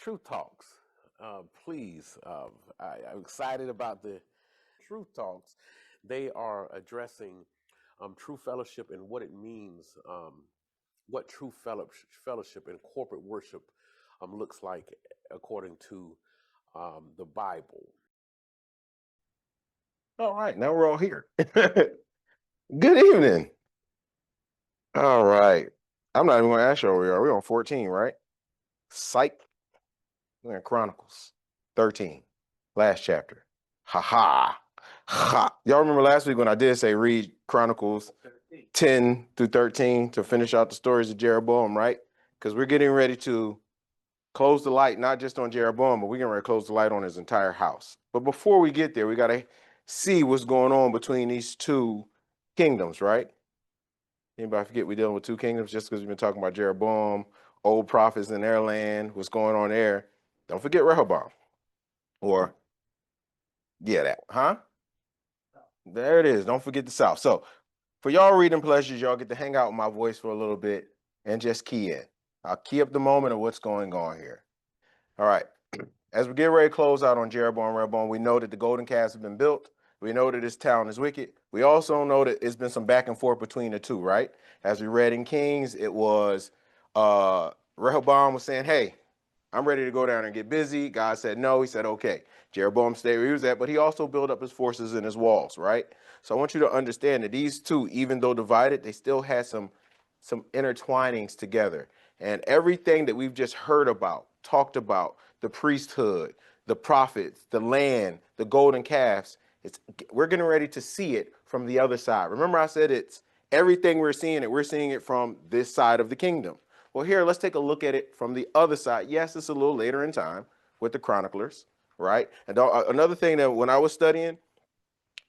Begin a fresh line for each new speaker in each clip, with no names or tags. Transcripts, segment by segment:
Truth Talks. Please, I'm excited about the Truth Talks. They are addressing true fellowship and what it means, what true fellowship and corporate worship looks like according to the Bible.
All right, now we're all here. Good evening. All right. I'm not even going to ask you where we are. We're on 14, right? Psych. We're in Chronicles 13, last chapter. Ha ha. Ha. Y'all remember last week when I did say read Chronicles 10 through 13 to finish out the stories of Jeroboam, right? Because we're getting ready to close the light, not just on Jeroboam, but we're getting ready to close the light on his entire house. But before we get there, we got to see what's going on between these two kingdoms, right? Anybody forget we're dealing with two kingdoms just because we've been talking about Jeroboam, old prophets in their land, what's going on there. Don't forget Rehoboam. Or, yeah, that, huh? There it is. Don't forget the South. So for y'all reading pleasures, y'all get to hang out with my voice for a little bit and just key in. I'll key up the moment of what's going on here. All right. As we get ready to close out on Rehoboam, we know that the golden calves have been built. We know that this town is wicked. We also know that it's been some back and forth between the two, right? As we read in Kings, it was Rehoboam was saying, hey, I'm ready to go down and get busy. God said no. He said, okay. Jeroboam stayed where he was at, but he also built up his forces and his walls, right? So I want you to understand that these two, even though divided, they still had some intertwinings together. And everything that we've just heard about, talked about, the priesthood, the prophets, the land, the golden calves, we're getting ready to see it from the other side. Remember I said it's everything we're seeing it from this side of the kingdom. Well, here, let's take a look at it from the other side. Yes, it's a little later in time with the chroniclers, right? And another thing that when I was studying,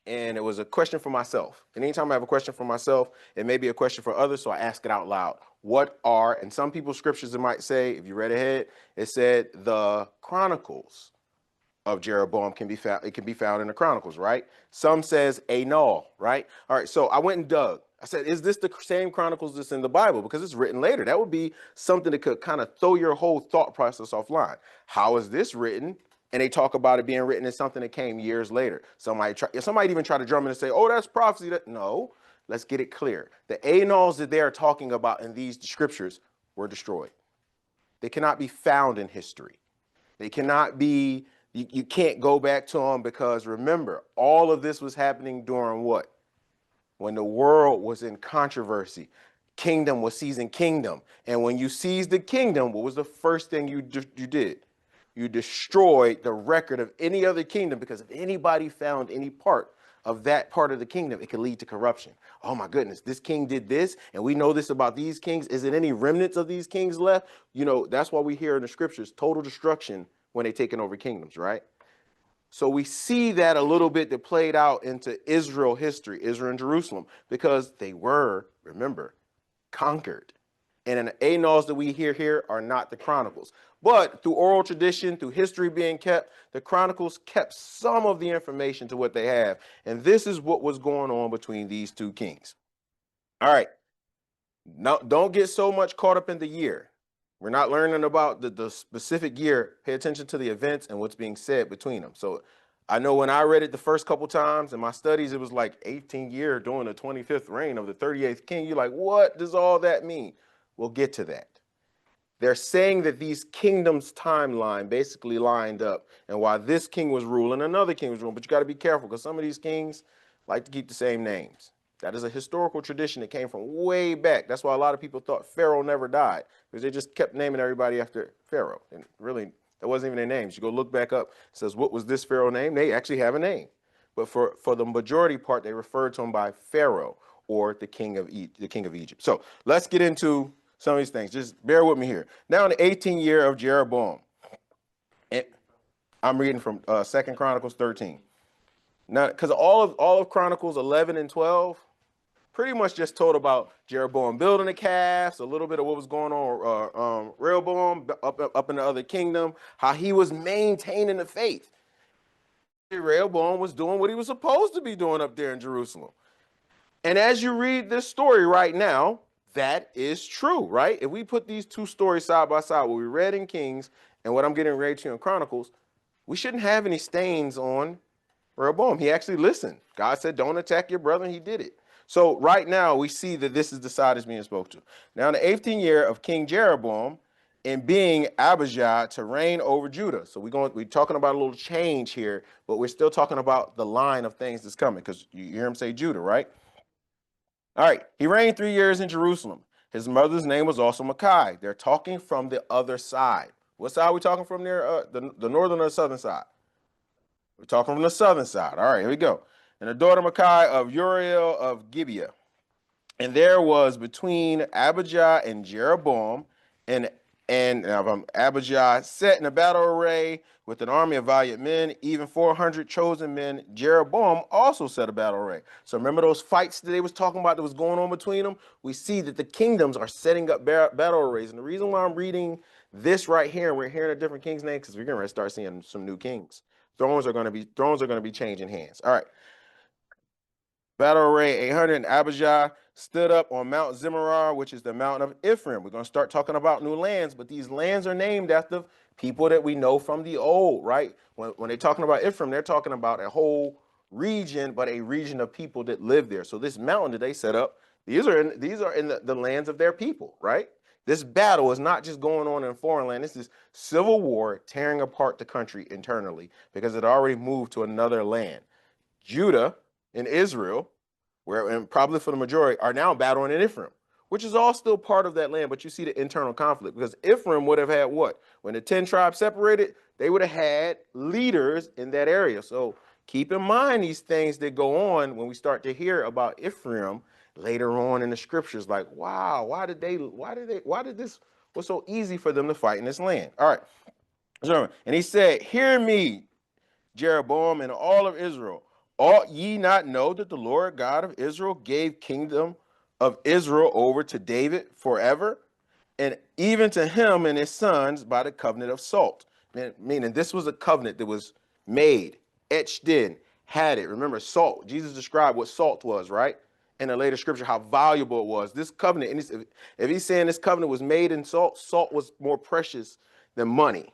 and it was a question for myself. And anytime I have a question for myself, it may be a question for others, so I ask it out loud. What are, and some people's scriptures, it might say, if you read ahead, it said the Chronicles of Jeroboam can be found. It can be found in the Chronicles, right? Some says Anal, right? All right, so I went and dug. I said, is this the same Chronicles that's in the Bible? Because it's written later. That would be something that could kind of throw your whole thought process offline. How is this written? And they talk about it being written as something that came years later. Somebody even try to drum in and say, oh, that's prophecy. No, let's get it clear. The Anals that they are talking about in these scriptures were destroyed. They cannot be found in history. They cannot be, you can't go back to them because remember, all of this was happening during what? When the world was in controversy. Kingdom was seizing kingdom. And when you seized the kingdom, what was the first thing you did? You destroyed the record of any other kingdom, because if anybody found any part of that part of the kingdom, it could lead to corruption. Oh my goodness, this king did this, and we know this about these kings. Is there any remnants of these kings left? You know, that's why we hear in the scriptures total destruction when they taken over kingdoms, right? So we see that a little bit that played out into Israel history, Israel and Jerusalem, because they were, remember, conquered. And the annals that we hear here are not the Chronicles. But through oral tradition, through history being kept, the Chronicles kept some of the information to what they have. And this is what was going on between these two kings. All right. Now, don't get so much caught up in the year. We're not learning about the specific year. Pay attention to the events and what's being said between them. So I know when I read it the first couple times in my studies, it was like 18 year during the 25th reign of the 38th king. You're like, what does all that mean? We'll get to that. They're saying that these kingdoms timeline basically lined up, and while this king was ruling, another king was ruling. But you got to be careful because some of these kings like to keep the same names. That is a historical tradition that came from way back. That's why a lot of people thought Pharaoh never died, because they just kept naming everybody after Pharaoh. And really, that wasn't even their names. You go look back up, it says, what was this Pharaoh name? They actually have a name. But for the majority part, they referred to him by Pharaoh, or the king of Egypt. So let's get into some of these things. Just bear with me here. Now in the 18th year of Jeroboam, and I'm reading from 2 Chronicles 13. Now, because all of Chronicles 11 and 12 pretty much just told about Jeroboam building the calves, a little bit of what was going on, Rehoboam up in the other kingdom, how he was maintaining the faith. Rehoboam was doing what he was supposed to be doing up there in Jerusalem. And as you read this story right now, that is true, right? If we put these two stories side by side, what we read in Kings And what I'm getting ready to in Chronicles, we shouldn't have any stains on Rehoboam. He actually listened. God said, don't attack your brother, and he did it. So right now, we see that this is the side that's being spoke to. Now, in the 18th year of King Jeroboam, in being Abijah to reign over Judah. So we're talking about a little change here, but we're still talking about the line of things that's coming, because you hear him say Judah, right? All right, he reigned 3 years in Jerusalem. His mother's name was also Micaiah. They're talking from the other side. What side are we talking from there? The northern or the southern side? We're talking from the southern side. All right, here we go. And the daughter Micaiah of Uriel of Gibeah. And there was between Abijah and Jeroboam, and Abijah set in a battle array with an army of valiant men, even 400 chosen men. Jeroboam also set a battle array. So remember those fights that they was talking about that was going on between them? We see that the kingdoms are setting up battle arrays. And the reason why I'm reading this right here, and we're hearing a different king's name, because we're going to start seeing some new kings. Thrones are going to be changing hands. All right. Battle array 800, and Abijah stood up on Mount Zimarar, which is the mountain of Ephraim. We're going to start talking about new lands, but these lands are named after people that we know from the old, right? When they're talking about Ephraim, they're talking about a whole region, but a region of people that live there. So this mountain that they set up, these are in the lands of their people, right? This battle is not just going on in foreign land. This is civil war tearing apart the country internally because it already moved to another land. Judah and Israel, and probably for the majority, are now battling in Ephraim, which is all still part of that land. But you see the internal conflict, because Ephraim would have had what? When the 10 tribes separated, they would have had leaders in that area. So keep in mind these things that go on when we start to hear about Ephraim later on in the scriptures. Like, wow, why did this was so easy for them to fight in this land? All right. And he said, hear me, Jeroboam and all of Israel. Ought ye not know that the Lord God of Israel gave kingdom of Israel over to David forever, and even to him and his sons by the covenant of salt? Meaning this was a covenant that was made, etched in, had it. Remember, salt. Jesus described what salt was, right? In a later scripture, how valuable it was. This covenant, and if he's saying this covenant was made in salt, salt was more precious than money.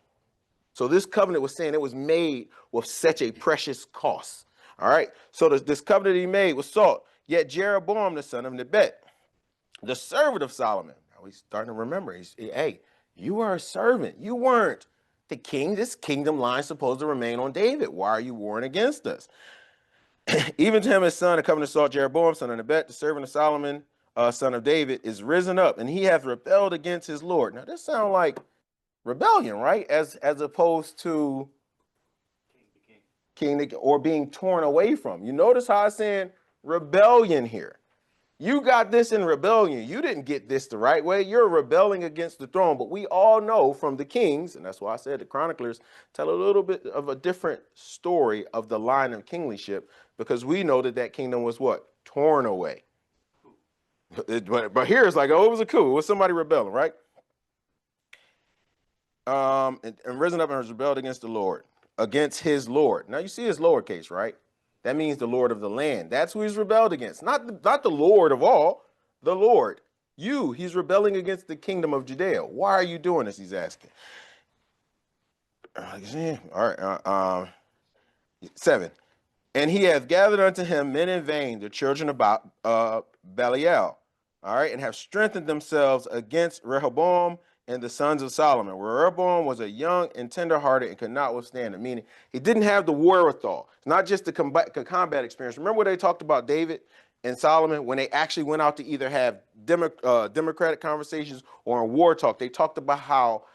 So this covenant was saying it was made with such a precious cost. All right. So this covenant he made was salt. Yet Jeroboam, the son of Nebat, the servant of Solomon. Now he's starting to remember. Hey, you are a servant. You weren't the king. This kingdom line is supposed to remain on David. Why are you warring against us? Even to him, his son, the covenant of salt, Jeroboam, son of Nebat, the servant of Solomon, son of David, is risen up, and he hath rebelled against his Lord. Now this sounds like rebellion, right? As opposed to king or being torn away from. You notice how it's saying rebellion here. You got this in rebellion. You didn't get this the right way. You're rebelling against the throne. But we all know from the kings, and that's why I said the chroniclers tell a little bit of a different story of the line of kingship, because we know that kingdom was what? Torn away. But here it's like, oh, it was a coup. It was somebody rebelling, right? And risen up and has rebelled against the Lord, against his Lord. Now you see his lowercase, right? That means the Lord of the land. That's who he's rebelled against. Not the Lord of all, the Lord. He's rebelling against the kingdom of Judea. Why are you doing this? He's asking. All right. 7. And he hath gathered unto him men in vain, the children of Belial, all right, and have strengthened themselves against Rehoboam and the sons of Solomon. Where Rehoboam was a young and tenderhearted and could not withstand it, meaning he didn't have the wherewithal. It's not just the combat experience. Remember what they talked about David and Solomon when they actually went out to either have democratic conversations or in war talk. They talked about how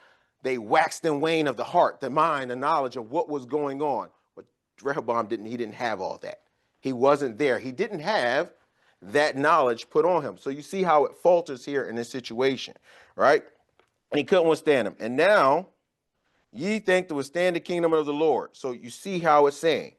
they waxed and waned of the heart, the mind, the knowledge of what was going on. But Rehoboam didn't have all that. He wasn't there. He didn't have that knowledge put on him. So you see how it falters here in this situation, right? And he couldn't withstand him. And now ye think to withstand the kingdom of the Lord. So you see how it's saying.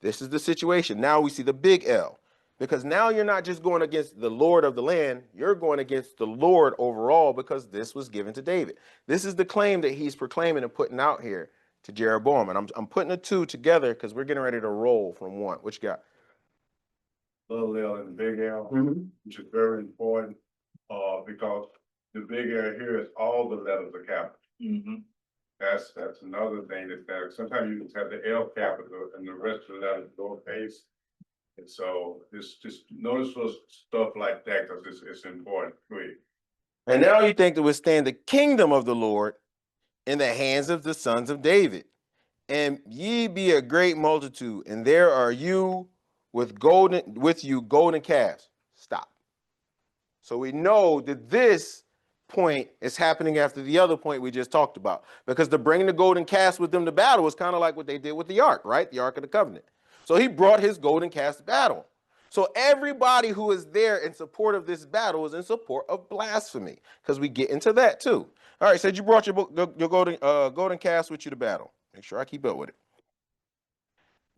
This is the situation. Now we see the big L. Because now you're not just going against the Lord of the land, you're going against the Lord overall, because this was given to David. This is the claim that he's proclaiming and putting out here to Jeroboam. And I'm putting the two together because we're getting ready to roll from one. What you got?
Little L and the big L, which is very important, because the big L here is all the letters are capital. That's another thing that sometimes you just have the L capital and the rest of the letters lowercase. And so just notice those stuff like that because it's important. Go ahead.
And now you think to withstand the kingdom of the Lord in the hands of the sons of David. And ye be a great multitude, and there are you with you golden calves. Stop. So we know that this point is happening after the other point we just talked about, because the bringing the golden calves with them to battle was kind of like what they did with the ark, right? The Ark of the Covenant. So he brought his golden calves to battle. So everybody who is there in support of this battle is in support of blasphemy, because we get into that too. All right, said you brought your golden calves with you to battle. Make sure I keep up with it.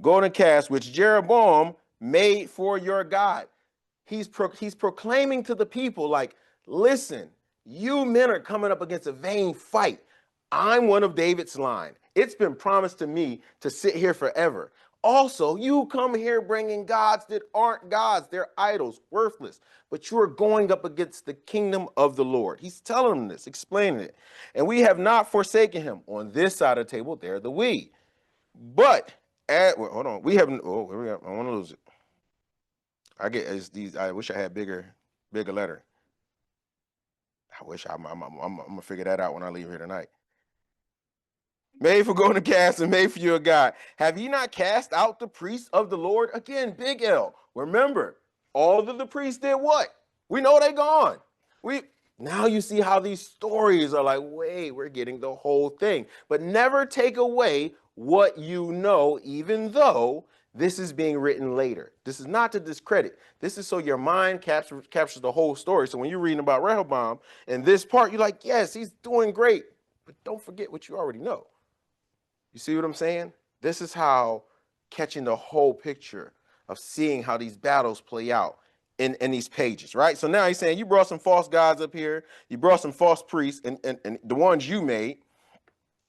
Golden calves which Jeroboam made for your God. He's proclaiming to the people, like, listen, you men are coming up against a vain fight. I'm one of David's line. It's been promised to me to sit here forever. Also, you come here bringing gods that aren't gods. They're idols, worthless. But you are going up against the kingdom of the Lord. He's telling them this, explaining it. And we have not forsaken him. On this side of the table, there the we. But, hold on. We haven't, oh, here we go. I want to lose it. I wish I had bigger letter. I wish I'm gonna figure that out when I leave here tonight. Made for golden calves and made for your God. Have ye not cast out the priests of the Lord? Again, big L. Remember, all of the priests did what? We know they gone. Now you see how these stories are like, wait, we're getting the whole thing. But never take away what you know, even though this is being written later. This is not to discredit. This is so your mind captures the whole story. So when you're reading about Rehoboam and this part, you're like, yes, he's doing great. But don't forget what you already know. You see what I'm saying? This is how catching the whole picture of seeing how these battles play out in these pages, right? So now he's saying you brought some false gods up here. You brought some false priests and the ones you made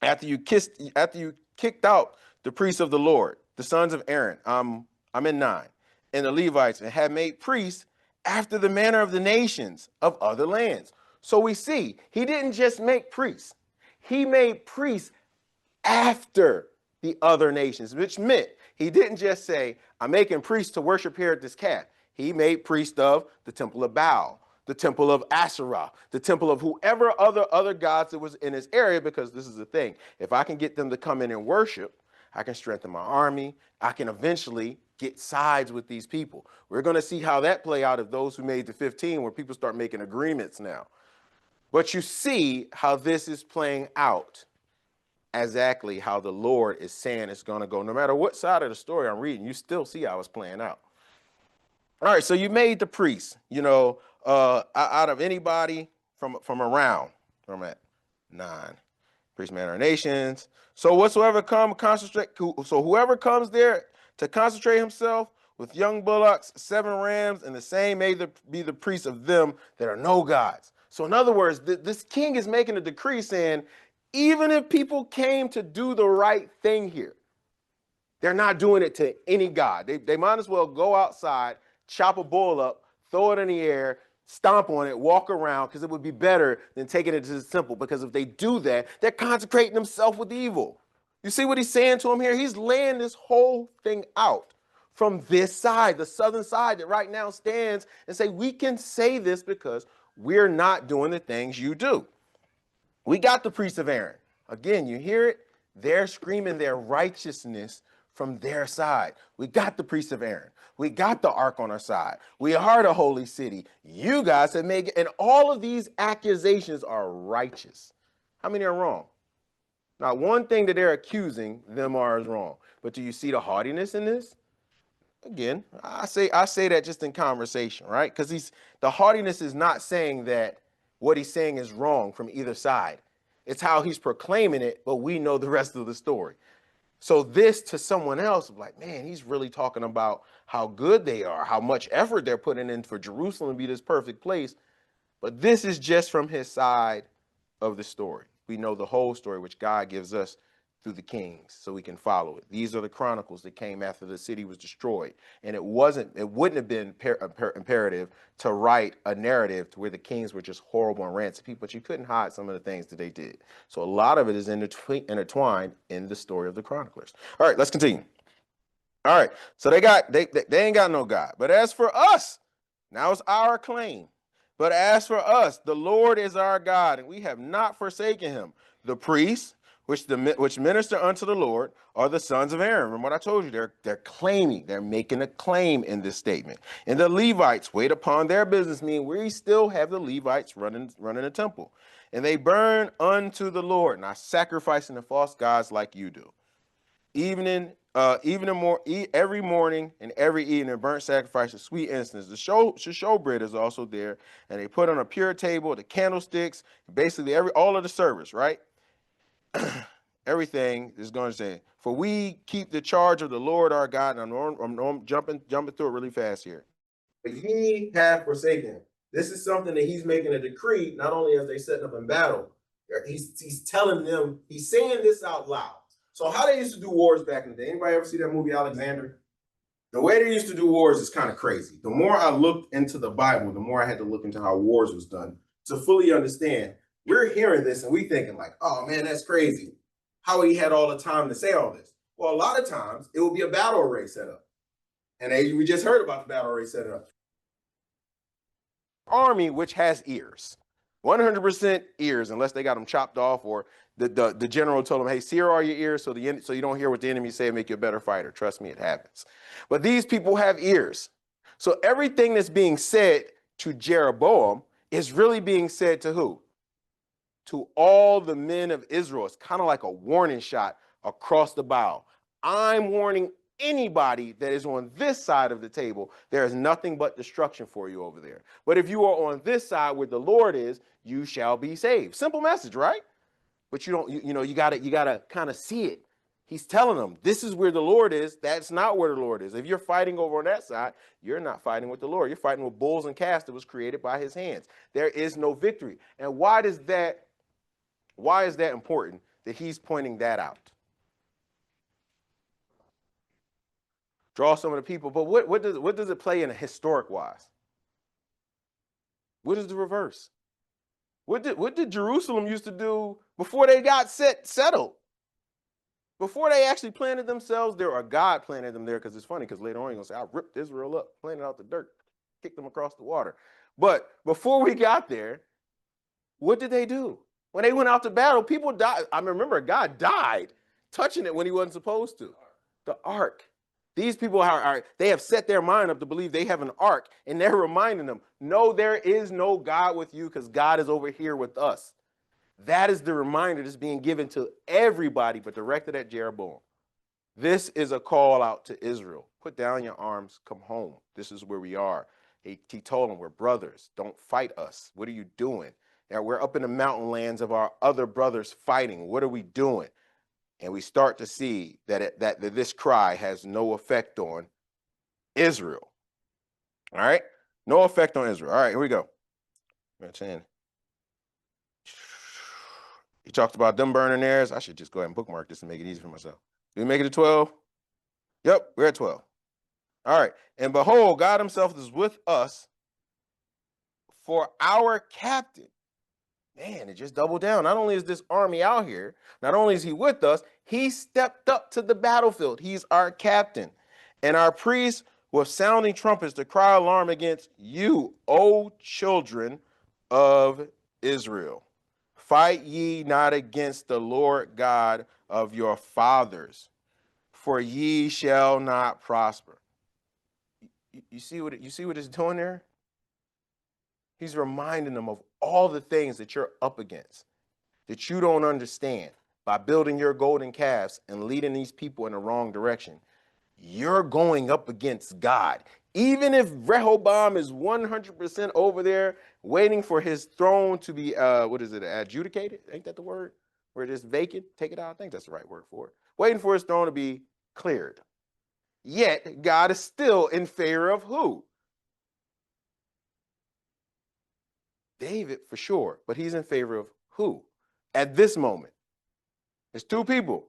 after you kicked out the priests of the Lord, the sons of Aaron. I'm in 9. And the Levites, and had made priests after the manner of the nations of other lands. So we see he didn't just make priests. He made priests after the other nations, which meant he didn't just say, I'm making priests to worship here at this calf. He made priests of the temple of Baal, the temple of Asherah, the temple of whoever other gods that was in his area, because this is the thing. If I can get them to come in and worship, I can strengthen my army. I can eventually get sides with these people. We're going to see how that play out of those who made the 15, where people start making agreements now. But you see how this is playing out. Exactly how the Lord is saying it's going to go. No matter what side of the story I'm reading, you still see how it's playing out. All right, so you made the priests, out of anybody from around. Where I'm at 9. Priest manner of nations. So whatsoever so whoever comes there to concentrate himself with young bullocks, 7 rams, and the same may be the priest of them that are no gods. So in other words, this king is making a decree saying, even if people came to do the right thing here, they're not doing it to any god. They might as well go outside, chop a bull up, throw it in the air, stomp on it, walk around, because it would be better than taking it to the temple. Because if they do that, they're consecrating themselves with evil. You see what he's saying to him here? He's laying this whole thing out from this side, the southern side that right now stands and say, we can say this because we're not doing the things you do. We got the priests of Aaron. Again, you hear it? They're screaming their righteousness from their side. We got the priests of Aaron. We got the ark on our side. We are the holy city. You guys have made it. And all of these accusations are righteous. How many are wrong? Not one thing that they're accusing them are is wrong. But do you see the haughtiness in this? Again, I say that just in conversation, right? Because the haughtiness is not saying that what he's saying is wrong from either side. It's how he's proclaiming it, but we know the rest of the story. So this to someone else, like, man, he's really talking about how good they are, how much effort they're putting in for Jerusalem to be this perfect place. But this is just from his side of the story. We know the whole story, which God gives us through the kings so we can follow it. These are the chronicles that came after the city was destroyed. And it wouldn't have been imperative to write a narrative to where the kings were just horrible and rancid people, but you couldn't hide some of the things that they did. So a lot of it is intertwined in the story of the chroniclers. All right, let's continue. All right, so they ain't got no God. But as for us, now it's our claim. But as for us, the Lord is our God, and we have not forsaken him. The priests, which minister unto the Lord, are the sons of Aaron. Remember what I told you, they're claiming, they're making a claim in this statement. And the Levites wait upon their business, meaning we still have the Levites running the temple. And they burn unto the Lord, not sacrificing to false gods like you do. Every morning and every evening, burnt sacrifice of sweet incense. The showbread is also there, and they put on a pure table, the candlesticks, basically all of the service, right? Everything is going to say, for we keep the charge of the Lord our God. And I'm jumping through it really fast here. But ye have forsaken him. This is something that he's making a decree, not only as they setting up in battle, he's telling them, he's saying this out loud. So how they used to do wars back in the day, anybody ever see that movie Alexander? The way they used to do wars is kind of crazy. The more I looked into the Bible, the more I had to look into how wars was done to fully understand. We're hearing this and we thinking like, oh man, that's crazy. How he had all the time to say all this. Well, a lot of times it will be a battle array set up. And we just heard about the battle array set up. Army, which has ears. 100% ears, unless they got them chopped off, or the general told them, hey, sear all your ears so you don't hear what the enemy say and make you a better fighter. Trust me, it happens. But these people have ears. So everything that's being said to Jeroboam is really being said to who? To all the men of Israel. It's kind of like a warning shot across the bow. I'm warning anybody that is on this side of the table, there is nothing but destruction for you over there. But if you are on this side where the Lord is, you shall be saved. Simple message, right? But you gotta kind of see it. He's telling them, this is where the Lord is. That's not where the Lord is. If you're fighting over on that side, you're not fighting with the Lord. You're fighting with bulls and calves that was created by his hands. There is no victory. And why is that important that he's pointing that out? Draw some of the people, but what does it play in a historic wise? What is the reverse? What did Jerusalem used to do before they got settled? Before they actually planted themselves there, or God planted them there, because it's funny, because later on you're going to say, I ripped Israel up, planted out the dirt, kicked them across the water. But before we got there, what did they do? When they went out to battle, people died. I remember God died touching it when he wasn't supposed to. The ark. These people they have set their mind up to believe they have an ark, and they're reminding them, no, there is no God with you because God is over here with us. That is the reminder that's being given to everybody, but directed at Jeroboam. This is a call out to Israel. Put down your arms, come home. This is where we are. He told them, we're brothers. Don't fight us. What are you doing? Now, we're up in the mountain lands of our other brothers fighting. What are we doing? And we start to see that this cry has no effect on Israel. All right? No effect on Israel. All right, here we go. He talked about them burning theirs. I should just go ahead and bookmark this and make it easy for myself. Did we make it to 12? Yep, we're at 12. All right. And behold, God himself is with us for our captain. Man, it just doubled down. Not only is this army out here, not only is he with us, he stepped up to the battlefield. He's our captain. And our priests with sounding trumpets to cry alarm against you, O children of Israel. Fight ye not against the Lord God of your fathers, for ye shall not prosper. You see what it's doing there? He's reminding them of all the things that you're up against, that you don't understand. By building your golden calves and leading these people in the wrong direction, you're going up against God. Even if Rehoboam is 100% over there waiting for his throne to be, adjudicated? Ain't that the word? Where it is vacant? Take it out. I think that's the right word for it. Waiting for his throne to be cleared. Yet, God is still in favor of who? David, for sure. But he's in favor of who? At this moment. There's two people.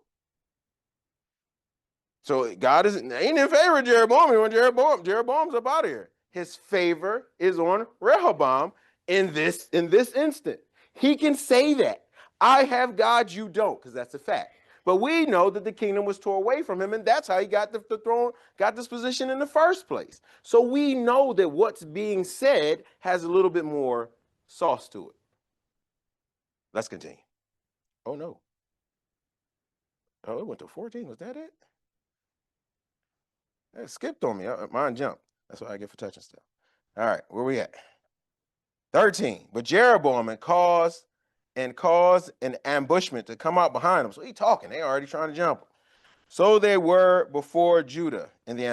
So God ain't in favor of Jeroboam. When Jeroboam's up out of here. His favor is on Rehoboam in this instant. He can say that. I have God, you don't, because that's a fact. But we know that the kingdom was torn away from him, and that's how he got the throne, got this position in the first place. So we know that what's being said has a little bit more sauce to it. Let's continue. Oh, no. Oh, it went to 14. Was that it? It skipped on me. Mine jumped. That's what I get for touching stuff. All right, where we at? 13. But Jeroboam caused an ambushment to come out behind him. So he talking. They already trying to jump him. So they were before Judah, and the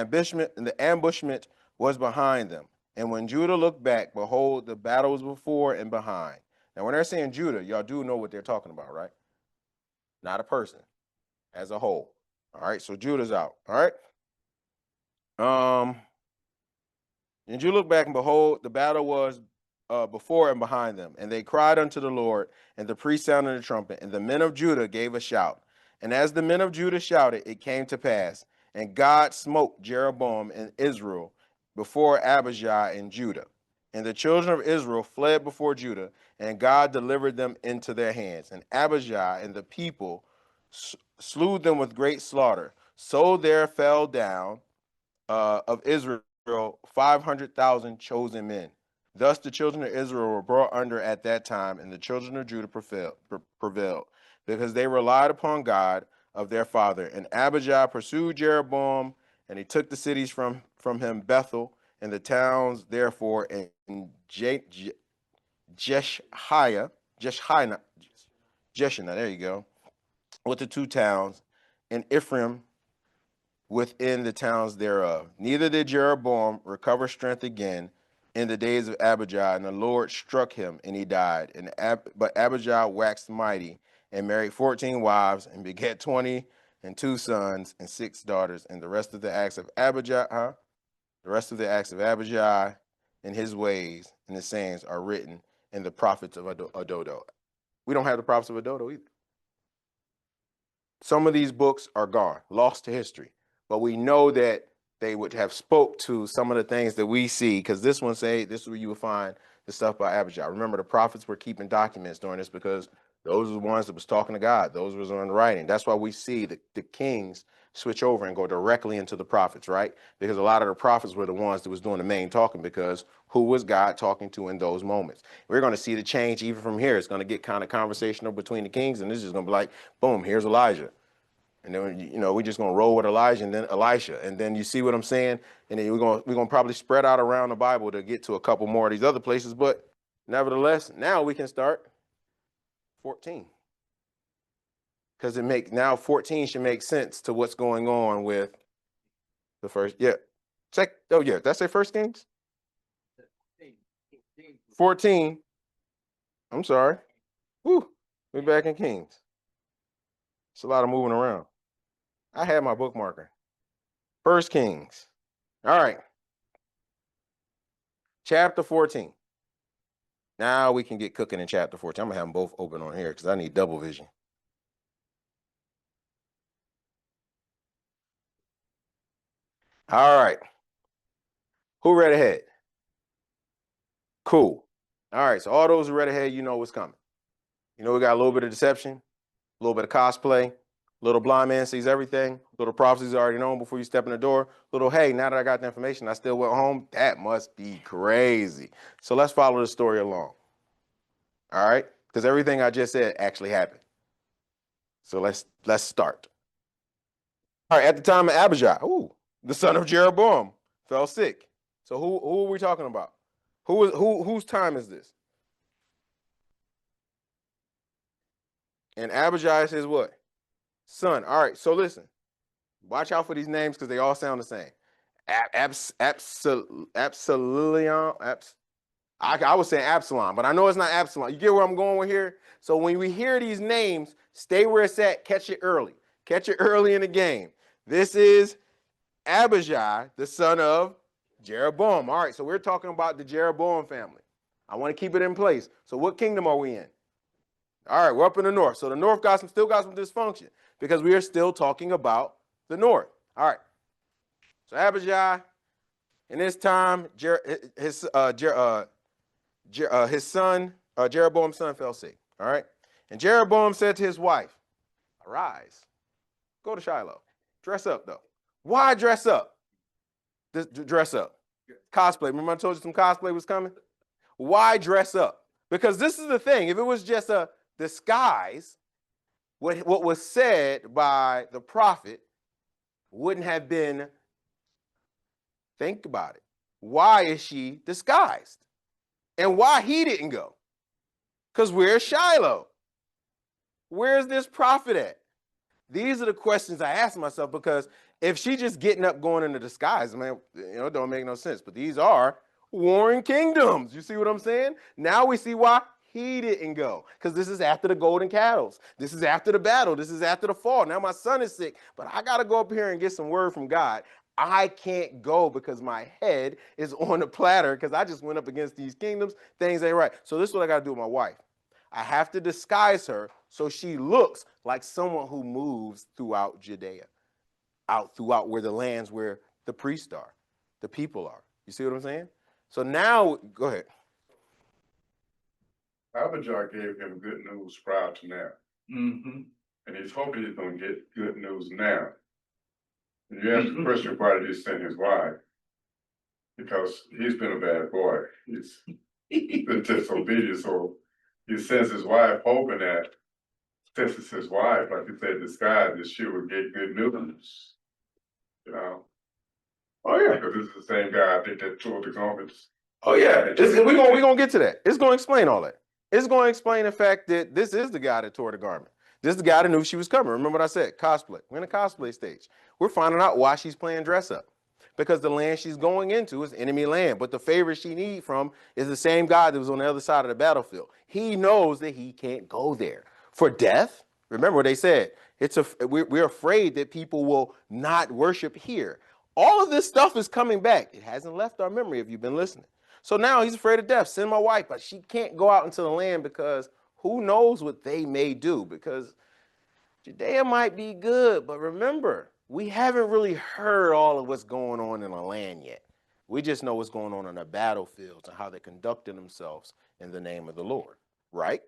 ambushment was behind them. And when Judah looked back, behold, the battle was before and behind. Now, when they're saying Judah, y'all do know what they're talking about, right? Not a person, as a whole. All right, so Judah's out. All right. And you look back and behold, the battle was before and behind them. And they cried unto the Lord, and the priest sounded the trumpet, and the men of Judah gave a shout. And as the men of Judah shouted, it came to pass. And God smote Jeroboam and Israel before Abijah and Judah. And the children of Israel fled before Judah, and God delivered them into their hands. And Abijah and the people slew them with great slaughter. So there fell down of Israel 500,000 chosen men. Thus the children of Israel were brought under at that time, and the children of Judah prevailed, because they relied upon God of their father. And Abijah pursued Jeroboam, and he took the cities from him, Bethel, and the towns, therefore, and Jeshana, there you go, with the two towns, and Ephraim within the towns thereof. Neither did Jeroboam recover strength again in the days of Abijah, and the Lord struck him, and he died. But Abijah waxed mighty, and married 14 wives, and begat 22 sons and 6 daughters. And the rest of the acts of Abijah, and his ways and his sayings are written in the prophets of Adodo. We don't have the prophets of Adodo either. Some of these books are gone, lost to history. But we know that they would have spoke to some of the things that we see, because this one say this is where you will find the stuff by Abijah. Remember, the prophets were keeping documents during this because those were the ones that was talking to God. Those was on writing. That's why we see the kings switch over and go directly into the prophets, right? Because a lot of the prophets were the ones that was doing the main talking, because who was God talking to in those moments? We're going to see the change even from here. It's going to get kind of conversational between the kings, and this is going to be like, boom, here's Elijah. And then, we're just going to roll with Elijah and then Elisha. And then you see what I'm saying? And then we're going to probably spread out around the Bible to get to a couple more of these other places. But nevertheless, now we can start 14. Because now 14 should make sense to what's going on with the first. Yeah. That's their First Kings? 14. I'm sorry. Whew. We're back in Kings. It's a lot of moving around. I had my bookmarker. First Kings. All right. Chapter 14. Now we can get cooking in chapter 14. I'm going to have them both open on here because I need double vision. All right. Who read ahead? Cool. All right. So all those who read ahead, you know what's coming. We got a little bit of deception, a little bit of cosplay, little blind man sees everything, little prophecies already known before you step in the door, little, hey, now that I got the information, I still went home. That must be crazy. So let's follow the story along. All right? Because everything I just said actually happened. So let's start. All right, at the time of Abijah, the son of Jeroboam, fell sick. So who are we talking about? Whose time is this? And Abijah is his what? Son. All right, so listen. Watch out for these names because they all sound the same. Absalom. I was saying Absalom, but I know it's not Absalom. You get where I'm going with here? So when we hear these names, stay where it's at. Catch it early. Catch it early in the game. This is Abijah, the son of Jeroboam. All right, so we're talking about the Jeroboam family. I want to keep it in place. So what kingdom are we in? All right, we're up in the north. So the north still got some dysfunction because we are still talking about the north. All right. So Abijah, in this time, his son, Jeroboam's son, fell sick. All right. And Jeroboam said to his wife, arise, go to Shiloh. Dress up, though. Why dress up? Dress up. Cosplay. Remember I told you some cosplay was coming? Why dress up? Because this is the thing. If it was just a disguise, what was said by the prophet wouldn't have been, think about it. Why is she disguised? And why he didn't go? Because where's Shiloh? Where's this prophet at? These are the questions I ask myself, because if she just getting up going into disguise, man, it don't make no sense. But these are warring kingdoms. You see what I'm saying? Now we see why he didn't go, because this is after the golden cattle. This is after the battle. This is after the fall. Now my son is sick, but I got to go up here and get some word from God. I can't go because my head is on the platter because I just went up against these kingdoms. Things ain't right. So this is what I got to do with my wife. I have to disguise her so she looks like someone who moves throughout Judea, out throughout where the lands where the priests are, the people are. You see what I'm saying? So now, go ahead.
Abijah gave him good news prior to now. And he's hoping he's going to get good news now. And you ask the question, why did he send his wife? Because he's been a bad boy. He's been disobedient. So he sends his wife hoping that since it's his wife, like you said, disguised, that she would get good news. You know? Oh yeah. Because this is the same guy I think that toured the garments.
Oh yeah. We're gonna get to that. It's gonna explain all that. It's gonna explain the fact that this is the guy that tore the garment. This is the guy that knew she was coming. Remember what I said? Cosplay. We're in a cosplay stage. We're finding out why she's playing dress up. Because the land she's going into is enemy land. But the favor she needs from is the same God that was on the other side of the battlefield. He knows that he can't go there for death. Remember what they said. We're afraid that people will not worship here. All of this stuff is coming back. It hasn't left our memory if you've been listening. So now he's afraid of death. Send my wife, but she can't go out into the land because who knows what they may do, because Judea might be good, but remember, we haven't really heard all of what's going on in the land yet. We just know what's going on the battlefields and how they're conducting themselves in the name of the Lord, right?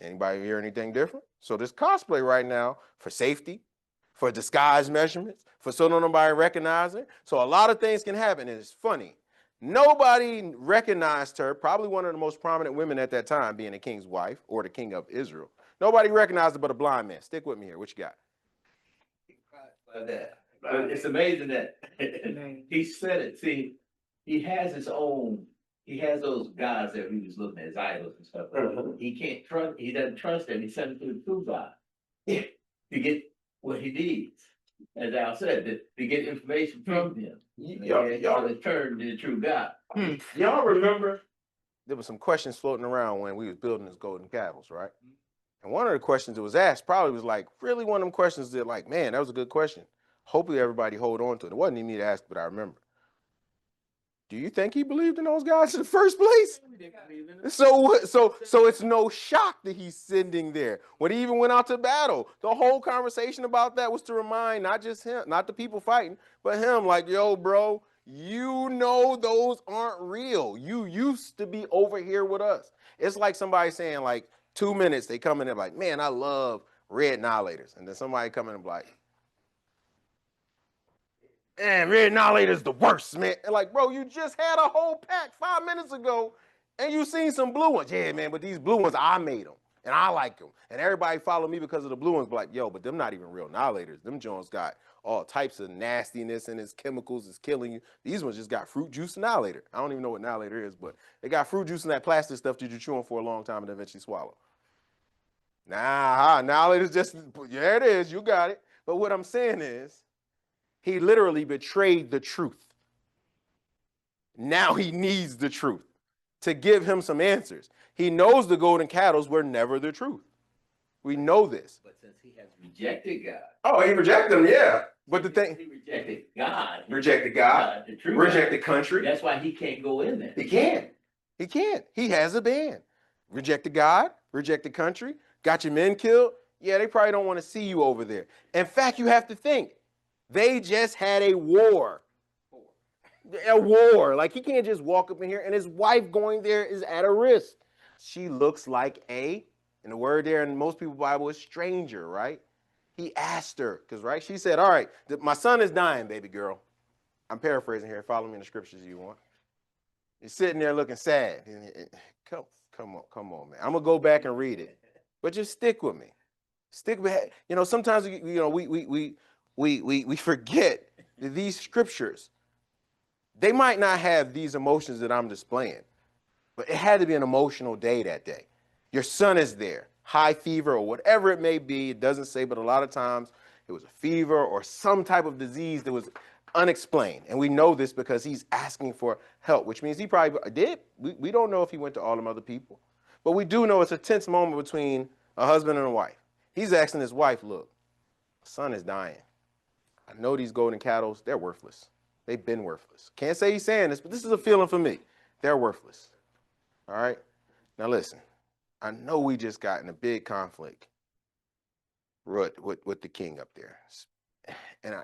Anybody hear anything different? So this cosplay right now for safety, for disguise measurements, for so nobody recognizing. So a lot of things can happen, and it's funny. Nobody recognized her, probably one of the most prominent women at that time, being the king's wife or the king of Israel. Nobody recognized her but a blind man. Stick with me here. What you got?
It's amazing that he said it. See, he has his own, he has those gods that he was looking at, his idols and stuff. He can't trust, he doesn't trust them. He sent him to the true God to get what he needs. As Al said, to get information from him. Y'all return to the true God.
Y'all remember? There was some questions floating around when we was building this golden cattle, right? And one of the questions that was asked probably was like, really one of them questions that like, man, that was a good question. Hopefully everybody hold on to it. It wasn't even me to ask, but I remember. Do you think he believed in those guys in the first place? So it's no shock that he's sending there. When he even went out to battle, the whole conversation about that was to remind not just him, not the people fighting, but him, like, yo, bro, you know those aren't real. You used to be over here with us. It's like somebody saying, like, 2 minutes, they come in there like, man, I love red annihilators. And then somebody come in and be like, man, red annihilator's the worst, man. And like, bro, you just had a whole pack 5 minutes ago and you seen some blue ones. Yeah, man, but these blue ones, I made them and I like them. And everybody follow me because of the blue ones. But like, yo, but them not even real annihilators. Them Jones got all types of nastiness and its chemicals is killing you. These ones just got fruit juice annihilator. I don't even know what annihilator is, but they got fruit juice and that plastic stuff that you chew on for a long time and eventually swallow. Nah, annihilator's just, yeah, it is. You got it. But what I'm saying is, he literally betrayed the truth. Now he needs the truth to give him some answers. He knows the golden cattle were never the truth. We know this.
But since he has rejected God.
Oh, he rejected them, yeah. But the thing,
he rejected God.
Rejected God.
The true
rejected
God.
Country.
That's why he can't go in there.
He can't. He can't. He has a ban. Rejected God, rejected country, got your men killed. Yeah, they probably don't want to see you over there. In fact, you have to think, They just had a war. A war. Like, he can't just walk up in here, and his wife going there is at a risk. She looks like and the word there in most people's Bible is stranger, right? He asked her, because, right, she said, all right, my son is dying, baby girl. I'm paraphrasing here. Follow me in the scriptures if you want. He's sitting there looking sad. Come on, man. I'm going to go back and read it. But just stick with me. Stick with, you know, sometimes, you know, we forget that these scriptures, they might not have these emotions that I'm displaying, but it had to be an emotional day that day. Your son is there, high fever or whatever it may be. It doesn't say, but a lot of times it was a fever or some type of disease that was unexplained. And we know this because he's asking for help, which means he probably did. We don't know if he went to all them other people, but we do know it's a tense moment between a husband and a wife. He's asking his wife, look, son is dying. I know these golden cattle, they're worthless. They've been worthless. Can't say he's saying this, but this is a feeling for me. They're worthless. All right? Now listen, I know we just got in a big conflict with the king up there. And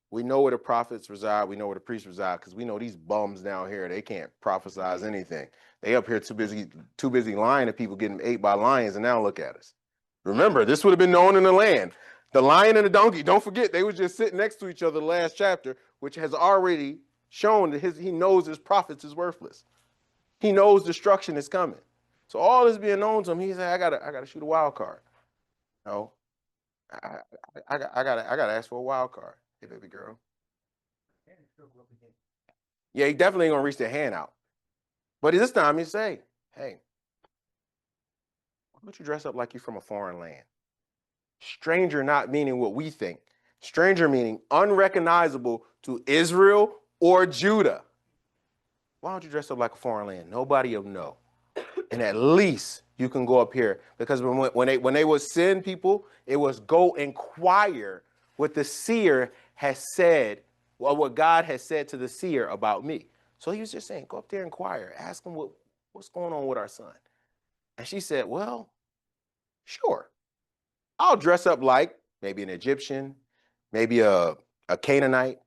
we know where the prophets reside. We know where the priests reside because we know these bums down here, they can't prophesize anything. They up here too busy lying to people getting ate by lions, and now look at us. Remember, this would have been known in the land. The lion and the donkey, don't forget, they were just sitting next to each other the last chapter, which has already shown that he knows his prophets is worthless. He knows destruction is coming. So all this being known to him, he said, I gotta shoot a wild card. No, I gotta ask for a wild card. Hey, baby girl. Yeah, he definitely ain't gonna reach their hand out. But this time he say, hey, why don't you dress up like you're from a foreign land? Stranger not meaning what we think. Stranger meaning unrecognizable to Israel or Judah. Why don't you dress up like a foreign land? Nobody will know. And at least you can go up here. Because when they would send people, it was go inquire what the seer has said, or what God has said to the seer about me. So he was just saying, go up there and inquire. Ask him what's going on with our son. And she said, well, sure. I'll dress up like maybe an Egyptian, maybe a Canaanite,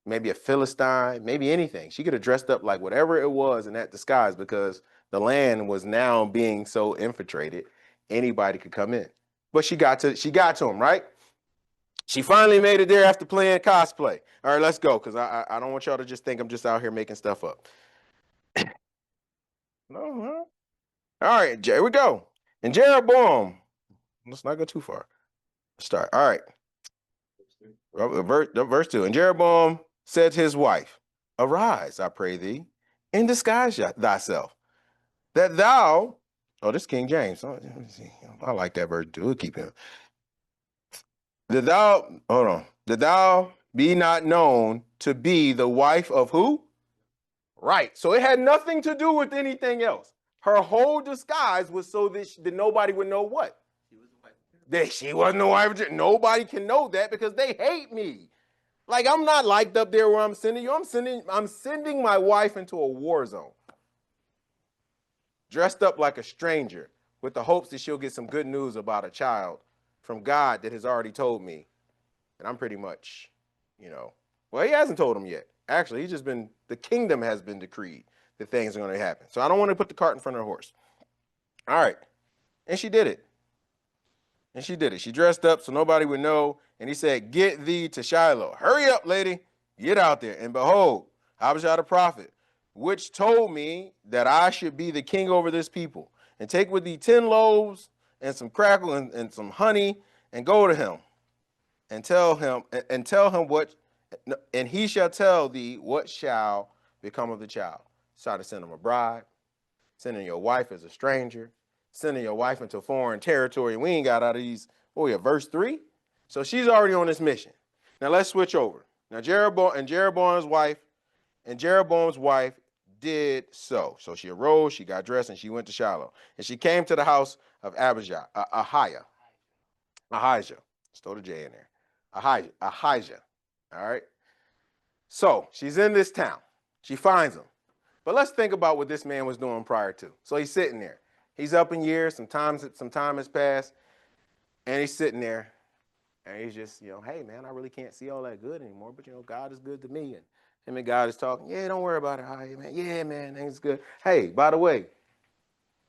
maybe a Philistine, maybe anything. She could have dressed up like whatever it was in that disguise because the land was now being so infiltrated, anybody could come in. But she got to him, right? She finally made it there after playing cosplay. All right, let's go, because I don't want y'all to just think I'm just out here making stuff up. No, all right, here we go. And Jeroboam, let's not go too far. Let's start. All right. Verse 2. And Jeroboam said to his wife, arise, I pray thee, and disguise thyself, that thou, this King James. Let me see. I like that verse 2. We'll keep him. That thou be not known to be the wife of who? Right. So it had nothing to do with anything else. Her whole disguise was so that nobody would know what? That she wasn't the wife of. Nobody can know that because they hate me. Like, I'm not liked up there where I'm sending you. I'm sending my wife into a war zone. Dressed up like a stranger with the hopes that she'll get some good news about a child from God that has already told me. And I'm pretty much, well, he hasn't told him yet. Actually, the kingdom has been decreed that things are going to happen. So I don't want to put the cart in front of the horse. All right. And she did it. She dressed up so nobody would know. And he said, get thee to Shiloh. Hurry up, lady. Get out there. And behold, Abijah the prophet, which told me that I should be the king over this people. And take with thee 10 loaves and some crackle and some honey, and go to him and tell him what, and he shall tell thee what shall become of the child. Try to send him a bride, sending your wife as a stranger, sending your wife into foreign territory. And we ain't got out of these, verse 3. So she's already on this mission. Now let's switch over. Now Jeroboam's wife did so. So she arose, she got dressed, and she went to Shiloh. And she came to the house of Ahijah. Let's throw the J in there. Ahijah. All right. So she's in this town. She finds him. But let's think about what this man was doing prior to. So he's sitting there. He's up in years. Some time has passed. And he's sitting there. And he's just, hey, man, I really can't see all that good anymore. But, God is good to me. And him and God is talking. Yeah, don't worry about it. Hi, man. Yeah, man, things good. Hey, by the way,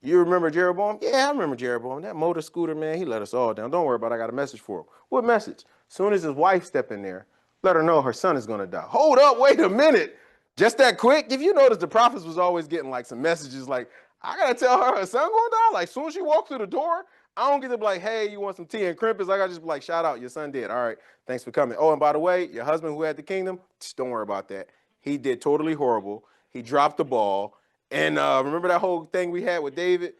you remember Jeroboam? Yeah, I remember Jeroboam. That motor scooter, man, he let us all down. Don't worry about it. I got a message for him. What message? Soon as his wife stepped in there, let her know her son is going to die. Hold up, wait a minute. Just that quick? If you notice, the prophets was always getting like some messages like, I got to tell her son going to die. Like, soon as she walks through the door, I don't get to be like, hey, you want some tea and crimpets? I got to just be like, shout out, your son did. All right, thanks for coming. Oh, and by the way, your husband who had the kingdom, don't worry about that. He did totally horrible. He dropped the ball. And remember that whole thing we had with David?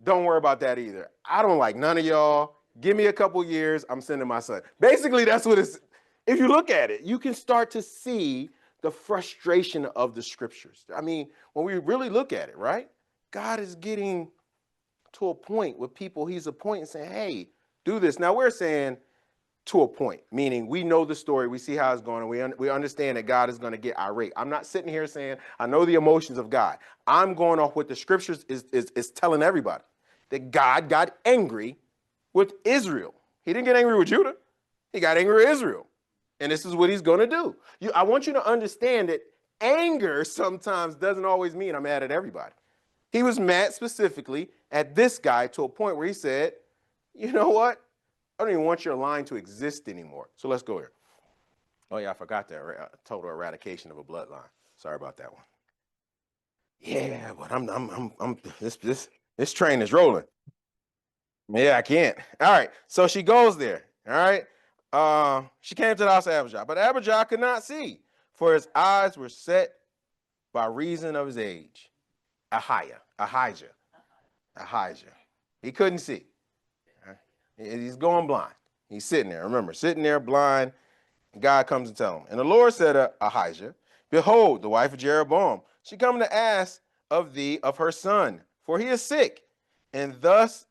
Don't worry about that either. I don't like none of y'all. Give me a couple years. I'm sending my son. Basically, that's what it's. If you look at it, you can start to see the frustration of the scriptures. I mean, when we really look at it, right? God is getting to a point with people he's appointing saying, hey, do this. Now we're saying to a point, meaning we know the story, we see how it's going, and we understand that God is going to get irate. I'm not sitting here saying I know the emotions of God. I'm going off what the scriptures is telling everybody, that God got angry with Israel. He didn't get angry with Judah. He got angry with Israel. And this is what he's going to do. I want you to understand that anger sometimes doesn't always mean I'm mad at everybody. He was mad specifically at this guy to a point where he said, you know what? I don't even want your line to exist anymore. So let's go here. Oh yeah, I forgot that total eradication of a bloodline. Sorry about that one. Yeah, but this train is rolling. Yeah, I can't. All right, so she goes there. All right, she came to the house of Abijah, but Abijah could not see, for his eyes were set by reason of his age. Ahijah. He couldn't see. He's going blind. He's sitting there. Remember, sitting there blind. And God comes and tells him. And the Lord said to Ahijah, behold, the wife of Jeroboam, she come to ask of thee of her son, for he is sick. And thus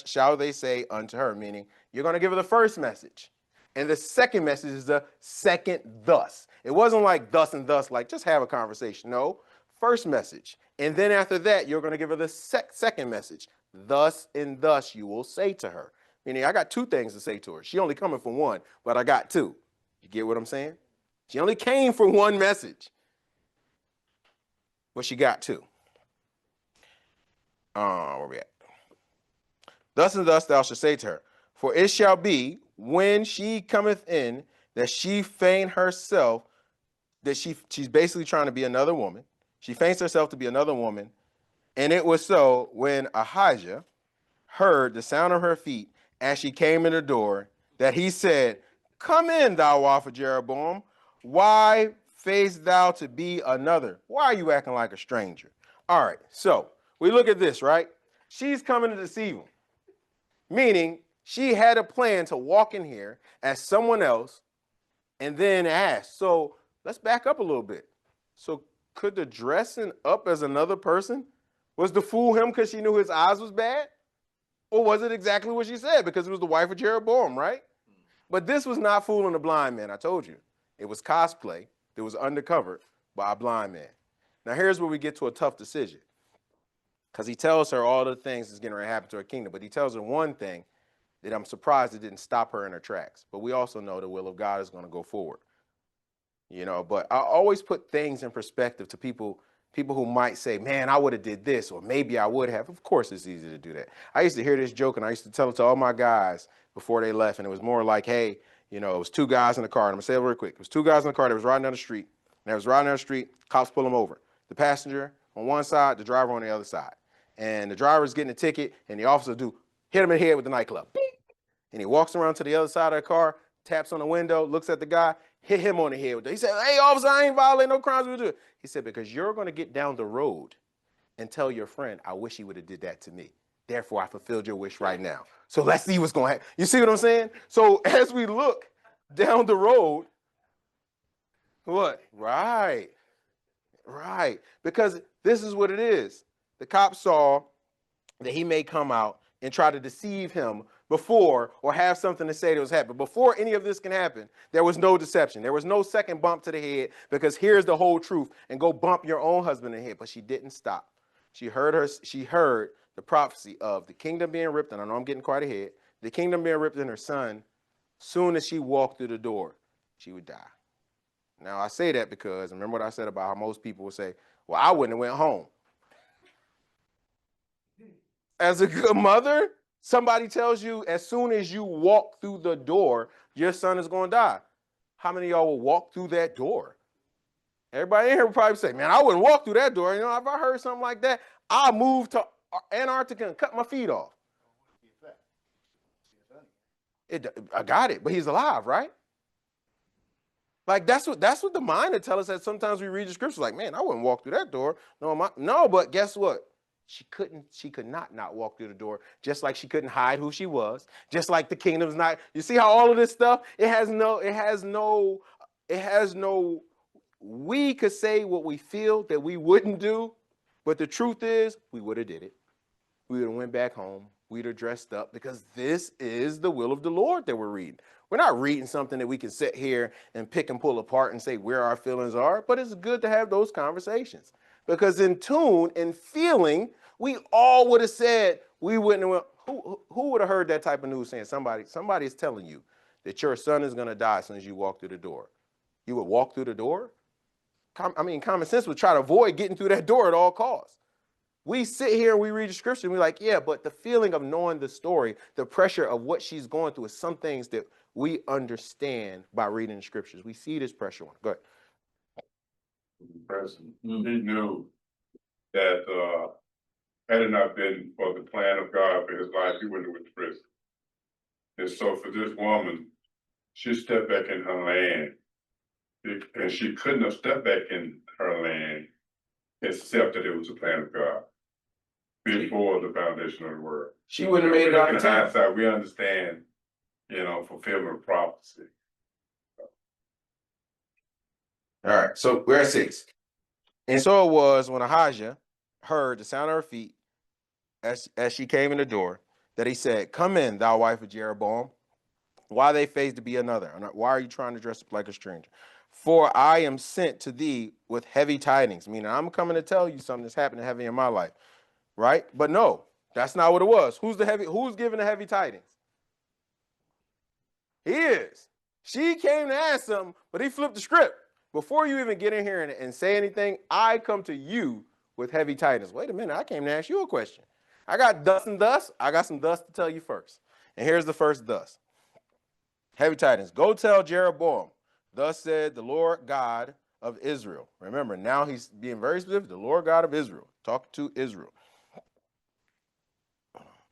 shall they say unto her, meaning you're going to give her the first message. And the second message is the second thus. It wasn't like thus and thus, like just have a conversation. No, first message. And then after that, you're going to give her the second message. Thus and thus you will say to her. Meaning I got two things to say to her. She only coming for one, but I got two. You get what I'm saying? She only came for one message, but she got two. Where we at? Thus and thus thou shalt say to her, for it shall be when she cometh in that she feign herself, that she's basically trying to be another woman. She feigns herself to be another woman. And it was so when Ahijah heard the sound of her feet as she came in the door, that he said, come in, thou wife of Jeroboam. Why feignest thou to be another? Why are you acting like a stranger? All right, so we look at this, right? She's coming to deceive him, meaning she had a plan to walk in here as someone else and then ask. So let's back up a little bit. So could the dressing up as another person was to fool him because she knew his eyes was bad? Or was it exactly what she said? Because it was the wife of Jeroboam, right? But this was not fooling a blind man, I told you. It was cosplay that was undercover by a blind man. Now here's where we get to a tough decision. Because he tells her all the things that's going to happen to her kingdom. But he tells her one thing that I'm surprised it didn't stop her in her tracks. But we also know the will of God is going to go forward. But I always put things in perspective to people who might say, man, I would have did this, or maybe I would have. Of course, it's easy to do that. I used to hear this joke, and I used to tell it to all my guys before they left, and it was more like, hey, it was two guys in the car, and I'm going to say it real quick. It was two guys in the car that was riding down the street, cops pull them over. The passenger on one side, the driver on the other side. And the driver's getting a ticket, and the officer hit him in the head with the nightclub. Beep. And he walks around to the other side of the car, taps on the window, looks at the guy, hit him on the head with it. He said, hey, officer, I ain't violating no crimes. He said, because you're going to get down the road and tell your friend, I wish he would have did that to me. Therefore, I fulfilled your wish right now. So let's see what's going to happen. You see what I'm saying? So as we look down the road, what? Right. Because this is what it is. The cop saw that he may come out and try to deceive him before, or have something to say that was happening. Before any of this can happen, there was no deception. There was no second bump to the head, because here's the whole truth, and go bump your own husband in the head. But she didn't stop. She heard the prophecy of the kingdom being ripped, and I know I'm getting quite ahead, the kingdom being ripped in her son, soon as she walked through the door, she would die. Now, I say that because remember what I said about how most people would say, well, I wouldn't have went home. As a good mother, somebody tells you as soon as you walk through the door, your son is going to die. How many of y'all will walk through that door? Everybody in here would probably say, man, I wouldn't walk through that door. You know, if I heard something like that, I'll move to Antarctica and cut my feet off. I got it, but he's alive, right? Like that's what the mind would tell us that sometimes we read the scriptures like, man, I wouldn't walk through that door. No, but guess what? She could not walk through the door, just like she couldn't hide who she was, just like the kingdom's not. You see how all of this stuff, we could say what we feel that we wouldn't do, but the truth is we would have did it. We would have went back home. We'd have dressed up because this is the will of the Lord that we're reading. We're not reading something that we can sit here and pick and pull apart and say where our feelings are, but it's good to have those conversations. Because in tune and feeling, we all would have said we wouldn't have. Who would have heard that type of news saying somebody is telling you that your son is going to die as soon as you walk through the door? You would walk through the door? Common sense would try to avoid getting through that door at all costs. We sit here and we read the scripture and we're like, yeah, but the feeling of knowing the story, the pressure of what she's going through is some things that we understand by reading the scriptures. We see this pressure on. Go ahead.
President, he knew that had it not been for the plan of God for his life, he wouldn't have went to prison. And so for this woman, she stepped back in her land, and she couldn't have stepped back in her land except that it was the plan of God before the foundation of the world.
She wouldn't have made it out
in
of town.
hindsight, we understand, fulfillment of prophecy.
All right, so we're at 6. And so it was when Ahijah heard the sound of her feet as she came in the door, that he said, come in, thou wife of Jeroboam. Why they face to be another? Why are you trying to dress up like a stranger? For I am sent to thee with heavy tidings, meaning I'm coming to tell you something that's happening heavy in my life, right? But no, that's not what it was. Who's giving the heavy tidings? He is. She came to ask something, but he flipped the script. Before you even get in here and say anything, I come to you with heavy tidings. Wait a minute, I came to ask you a question. I got dust and dust. I got some dust to tell you first. And here's the first dust. Heavy tidings. Go tell Jeroboam, thus said the Lord God of Israel. Remember, now he's being very specific. The Lord God of Israel. Talk to Israel.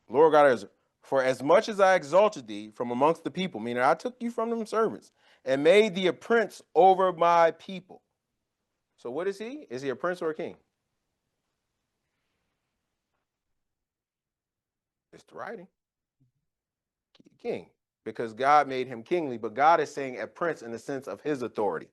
Lord God of Israel. For as much as I exalted thee from amongst the people, meaning I took you from them servants, and made thee a prince over my people. So what is he? Is he a prince or a king? It's the writing. King. Because God made him kingly, but God is saying a prince in the sense of his authority.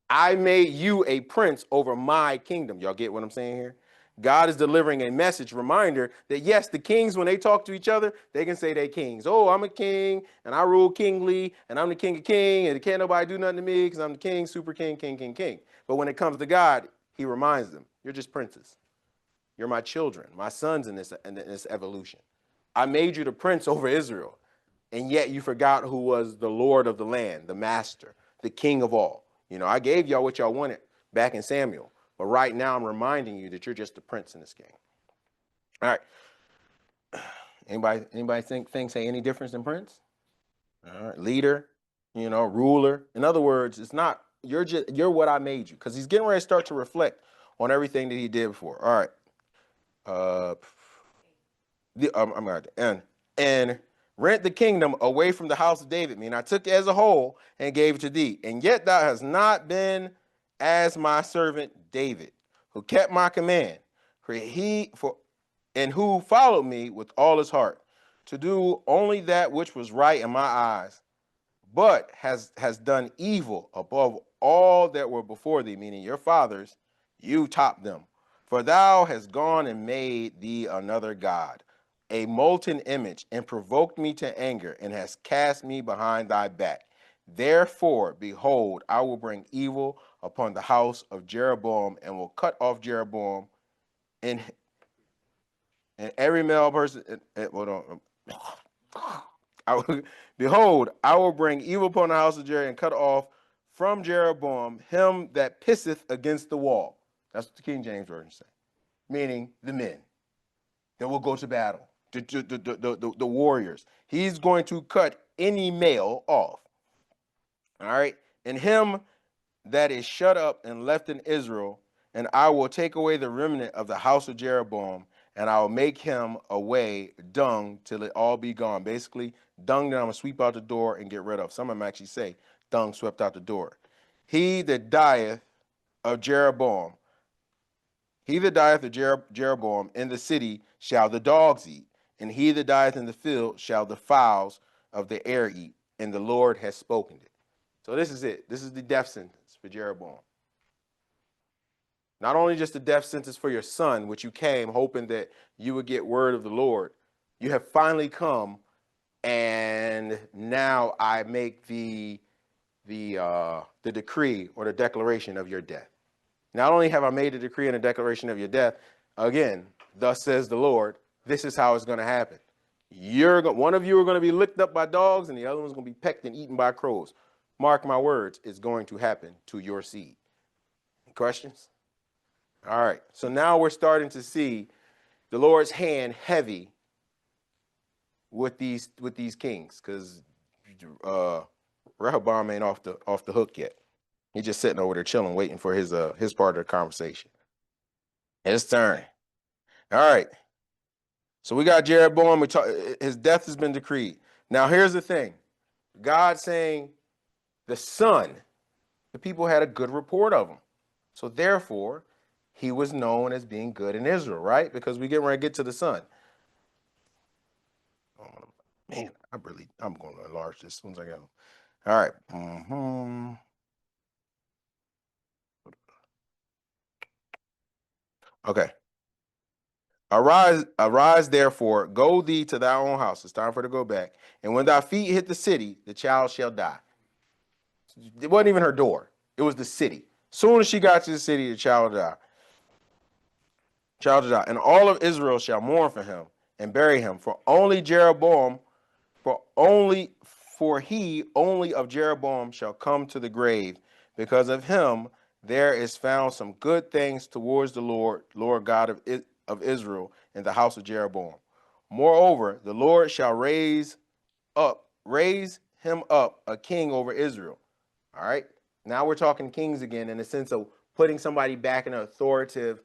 I made you a prince over my kingdom. Y'all get what I'm saying here? God is delivering a message, reminder that yes, the kings, when they talk to each other, they can say they kings. Oh, I'm a king and I rule kingly and I'm the king of kings and can't nobody do nothing to me because I'm the king, super king, king. But when it comes to God, he reminds them, you're just princes. You're my children, my sons in this evolution. I made you the prince over Israel. And yet you forgot who was the Lord of the land, the master, the king of all. I gave y'all what y'all wanted back in Samuel. But right now I'm reminding you that you're just a prince in this game. All right. Anybody think things say any difference in prince? All right. Leader, ruler. In other words, it's not, you're what I made you. Because he's getting ready to start to reflect on everything that he did before. All right. I'm going and rent the kingdom away from the house of David. I took it as a whole and gave it to thee. And yet thou hast not been as my servant David, who kept my command, and who followed me with all his heart, to do only that which was right in my eyes, but has done evil above all that were before thee, meaning your fathers, you topped them. For thou hast gone and made thee another god, a molten image, and provoked me to anger, and hast cast me behind thy back. Therefore, behold, I will bring evil upon the house of Jeroboam, and will cut off Jeroboam and every male person. Hold on. Behold, I will bring evil upon the house of Jerry and cut off from Jeroboam him that pisseth against the wall. That's what the King James Version says. Meaning the men that will go to battle, the warriors. He's going to cut any male off. All right. And him that is shut up and left in Israel, and I will take away the remnant of the house of Jeroboam, and I will make him away dung till it all be gone. Basically, dung that I'm going to sweep out the door and get rid of. Some of them actually say dung swept out the door. He that dieth of Jeroboam, he that dieth of Jeroboam in the city shall the dogs eat, and he that dieth in the field shall the fowls of the air eat, and the Lord has spoken it. So this is it. This is the death sentence for Jeroboam. Not only just the death sentence for your son, which you came hoping that you would get word of the Lord, you have finally come, and now I make the decree or the declaration of your death. Not only have I made a decree and a declaration of your death, again, thus says the Lord, this is how it's going to happen. One of you are going to be licked up by dogs, and the other one's going to be pecked and eaten by crows. Mark my words, it's going to happen to your seed. Questions? All right. So now we're starting to see the Lord's hand heavy with these kings, because Rehoboam ain't off the hook yet. He's just sitting over there chilling, waiting for his part of the conversation. His turn. All right. So we got Jeroboam. His death has been decreed. Now here's the thing. God saying the son, the people had a good report of him. So therefore, he was known as being good in Israel, right? Because we get ready to get to the son. Oh, man, I'm going to enlarge this as soon as I get home. All right. Okay. Arise, therefore, go thee to thy own house. It's time for her to go back. And when thy feet hit the city, the child shall die. It wasn't even her door. It was the city. Soon as she got to the city, the child died. And all of Israel shall mourn for him and bury him. For he only of Jeroboam shall come to the grave. Because of him there is found some good things towards the Lord God of Israel in the house of Jeroboam. Moreover, the Lord shall raise him up a king over Israel. All right. Now we're talking kings again in the sense of putting somebody back in an authoritative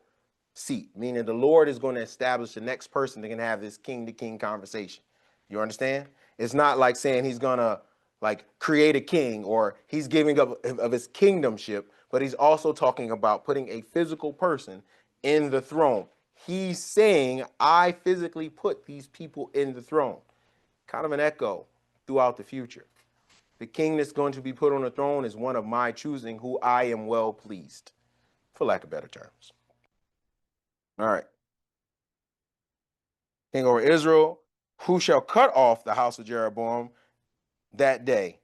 seat, meaning the Lord is going to establish the next person that can have this king to king conversation. You understand? It's not like saying he's going to create a king or he's giving up of his kingdomship, but he's also talking about putting a physical person in the throne. He's saying, I physically put these people in the throne. Kind of an echo throughout the future. The king that's going to be put on the throne is one of my choosing, who I am well pleased, for lack of better terms. All right. King over Israel, who shall cut off the house of Jeroboam that day.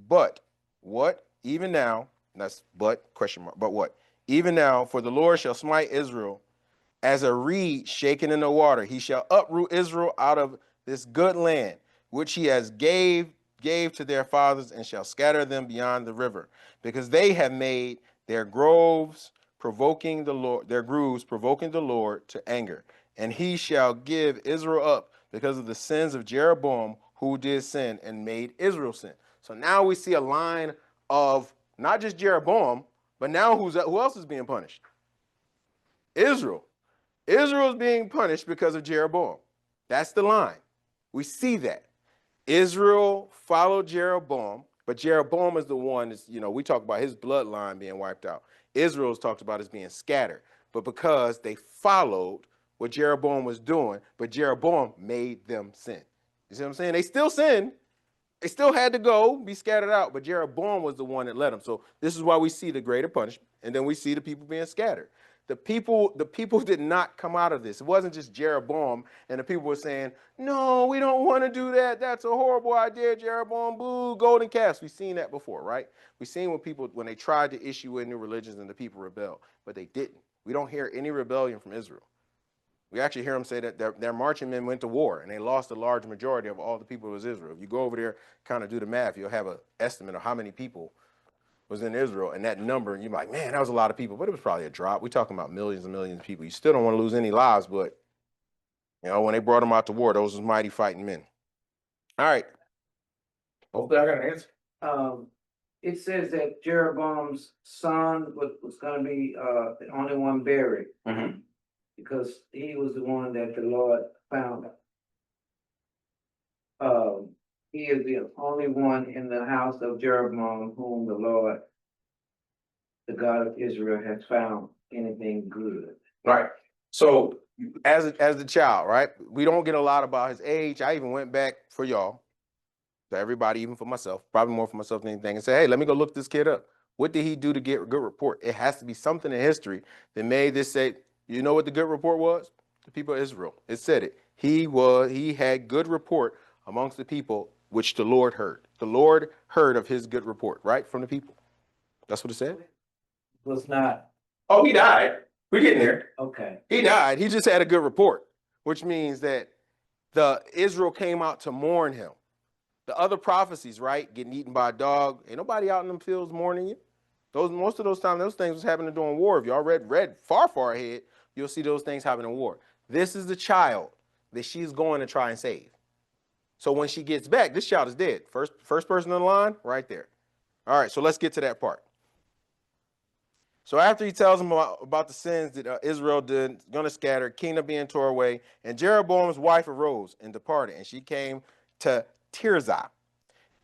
But what? Even now, that's but, question mark, but what? Even now, for the Lord shall smite Israel as a reed shaken in the water. He shall uproot Israel out of this good land, which he has gave to their fathers, and shall scatter them beyond the river, because they have made their grooves provoking the Lord to anger. And he shall give Israel up because of the sins of Jeroboam, who did sin and made Israel sin. So now we see a line of not just Jeroboam, but now who else is being punished? Israel. Israel is being punished because of Jeroboam. That's the line. We see that. Israel followed Jeroboam, but Jeroboam is the one that's, we talk about his bloodline being wiped out. Israel's talked about as being scattered, but because they followed what Jeroboam was doing, but Jeroboam made them sin. You see what I'm saying? They still sinned. They still had to go be scattered out, but Jeroboam was the one that led them. So this is why we see the greater punishment, and then we see the people being scattered. The people did not come out of this. It wasn't just Jeroboam and the people were saying, no, we don't want to do that. That's a horrible idea, Jeroboam, boo, golden calves. We've seen that before, right? We've seen when they tried to issue in new religions and the people rebelled, but they didn't. We don't hear any rebellion from Israel. We actually hear them say that their marching men went to war and they lost a large majority of all the people of Israel. If you go over there, kind of do the math, you'll have an estimate of how many people was in Israel, and that number, and you're like, man, that was a lot of people, but it was probably a drop. We're talking about millions and millions of people. You still don't want to lose any lives, but when they brought them out to war, those was mighty fighting men. All right. Hopefully I got an answer.
It says that Jeroboam's son was gonna be the only one buried because he was the one that the Lord found. He is the only one in the house of Jeroboam whom the Lord, the God of Israel, has found anything good.
Right. So as the child, right, we don't get a lot about his age. I even went back for y'all, to everybody, even for myself, probably more for myself than anything, and say, hey, let me go look this kid up. What did he do to get a good report? It has to be something in history that made this say, you know what the good report was? The people of Israel. It said it. He had good report amongst the people, which the Lord heard. The Lord heard of his good report, right, from the people. That's what it said.
Was not.
Oh, he died. We're getting there.
Okay.
He died. He just had a good report, which means that the Israel came out to mourn him. The other prophecies, right, getting eaten by a dog, ain't nobody out in them fields mourning you. Most of those times, those things was happening during war. If y'all read far ahead, you'll see those things happen in war. This is the child that she's going to try and save. So when she gets back, this child is dead. First person in the line, right there. All right, so let's get to that part. So after he tells them about the sins that Israel did, going to scatter, kingdom being tore away, and Jeroboam's wife arose and departed, and she came to Tirzah.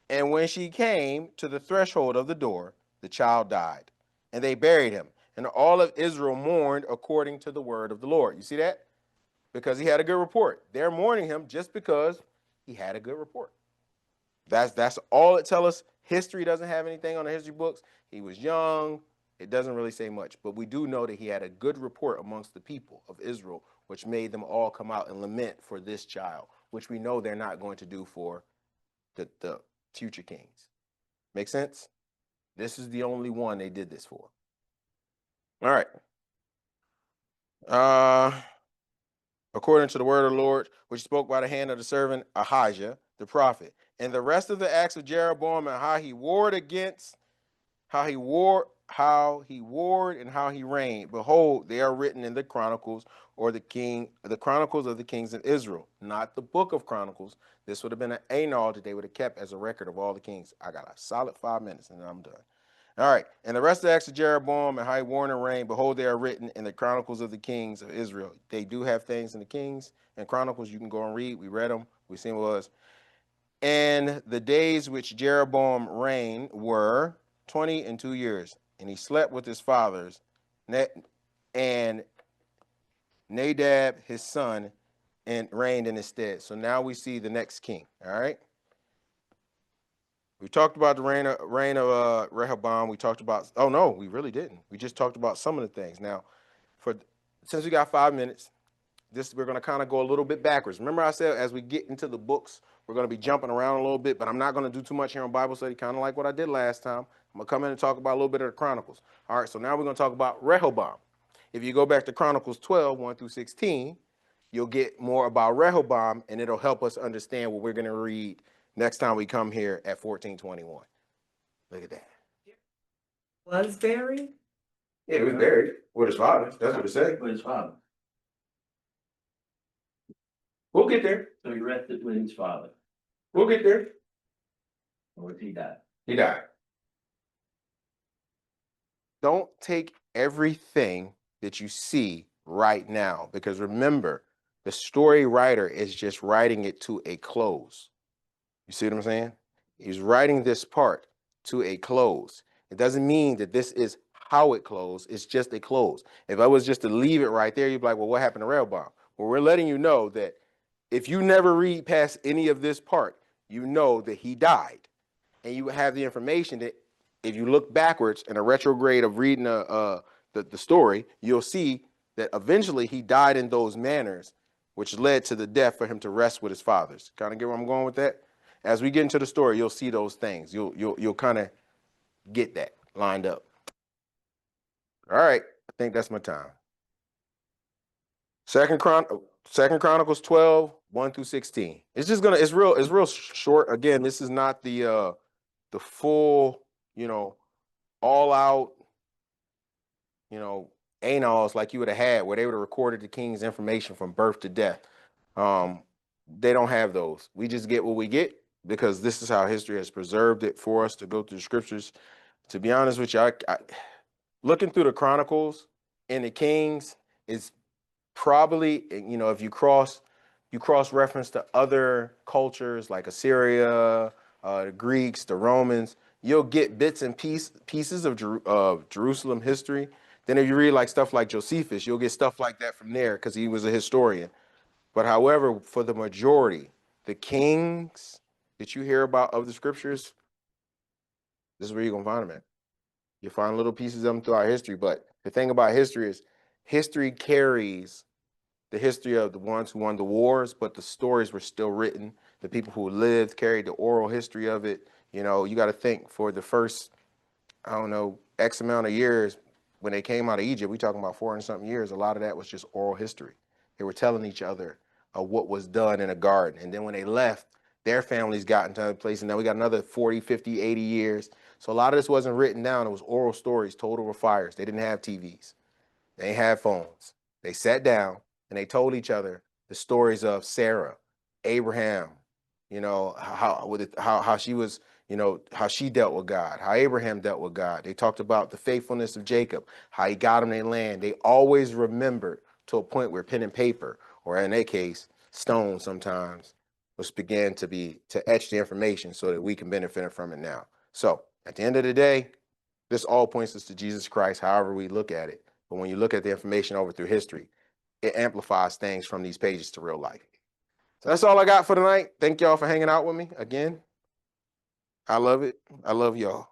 And when she came to the threshold of the door, the child died, and they buried him. And all of Israel mourned according to the word of the Lord. You see that? Because he had a good report. They're mourning him just because he had a good report. That's all it tells us. History doesn't have anything on the history books. He was young. It doesn't really say much, but we do know that he had a good report amongst the people of Israel, which made them all come out and lament for this child, which we know they're not going to do for the future kings. Make sense? This is the only one they did this for. All right. According to the word of the Lord, which spoke by the hand of the servant Ahijah, the prophet, and the rest of the acts of Jeroboam and how he warred and how he reigned. Behold, they are written in the Chronicles, or the Chronicles of the kings of Israel, not the book of Chronicles. This would have been an annal that they would have kept as a record of all the kings. I got a solid 5 minutes and then I'm done. All right, and the rest of the acts of Jeroboam and how he warred and reigned, behold, they are written in the Chronicles of the kings of Israel. They do have things in the Kings and Chronicles you can go and read. We read them. We seen what it was. And the days which Jeroboam reigned were 22 years, and he slept with his fathers, and Nadab his son, and reigned in his stead. So now we see the next king. All right. We talked about the reign of Rehoboam. We talked about, oh no, we really didn't. We just talked about some of the things. Now, since we got 5 minutes, we're going to kind of go a little bit backwards. Remember I said as we get into the books, we're going to be jumping around a little bit, but I'm not going to do too much here on Bible study, kind of like what I did last time. I'm going to come in and talk about a little bit of the Chronicles. All right, so now we're going to talk about Rehoboam. If you go back to Chronicles 12, 1 through 16, you'll get more about Rehoboam, and it'll help us understand what we're going to read next time we come here at 14:21. Look at that.
Was buried?
Yeah, he was buried with his father. That's what it said.
With his father.
We'll get there.
So he rested with his father.
We'll get there.
Or he died.
He died. Don't take everything that you see right now, because remember, the story writer is just writing it to a close. You see what I'm saying? He's writing this part to a close. It doesn't mean that this is how it closed. It's just a close. If I was just to leave it right there, you'd be like, well, what happened to Rehoboam? Well, we're letting you know that if you never read past any of this part, you know that he died. And you have the information that if you look backwards in a retrograde of reading the story, you'll see that eventually he died in those manners, which led to the death for him to rest with his fathers. Kind of get where I'm going with that? As we get into the story, you'll see those things. You'll kind of get that lined up. All right, I think that's my time. Second Chronicles 12, 1 through 16. It's just gonna, it's real short. Again, this is not the full, all out, annals like you would have had where they would have recorded the king's information from birth to death. They don't have those. We just get what we get because this is how history has preserved it for us to go through the scriptures. To be honest with you, I looking through the Chronicles and the Kings is probably, if you cross reference to other cultures like Assyria, the Greeks, the Romans, you'll get bits and pieces of Jerusalem history. Then if you read like stuff like Josephus, you'll get stuff like that from there because he was a historian. But however, for the majority, the kings that you hear about of the scriptures, this is where you're gonna find them at. You find little pieces of them throughout history. But the thing about history is history carries the history of the ones who won the wars, but the stories were still written. The people who lived carried the oral history of it. You got to think for the first, I don't know, X amount of years when they came out of Egypt, we talking about 400-something years, a lot of that was just oral history. They were telling each other what was done in a garden. And then when they left, their families got into a place, and then we got another 40, 50, 80 years. So a lot of this wasn't written down. It was oral stories told over fires. They didn't have TVs. They didn't have phones. They sat down and they told each other the stories of Sarah, Abraham, how she was, how she dealt with God, how Abraham dealt with God. They talked about the faithfulness of Jacob, how he got them their land. They always remembered to a point where pen and paper, or in their case, stone sometimes, was began to etch the information so that we can benefit from it now. So at the end of the day, this all points us to Jesus Christ, however we look at it. But when you look at the information over through history, it amplifies things from these pages to real life. So that's all I got for tonight. Thank y'all for hanging out with me again. I love it. I love y'all.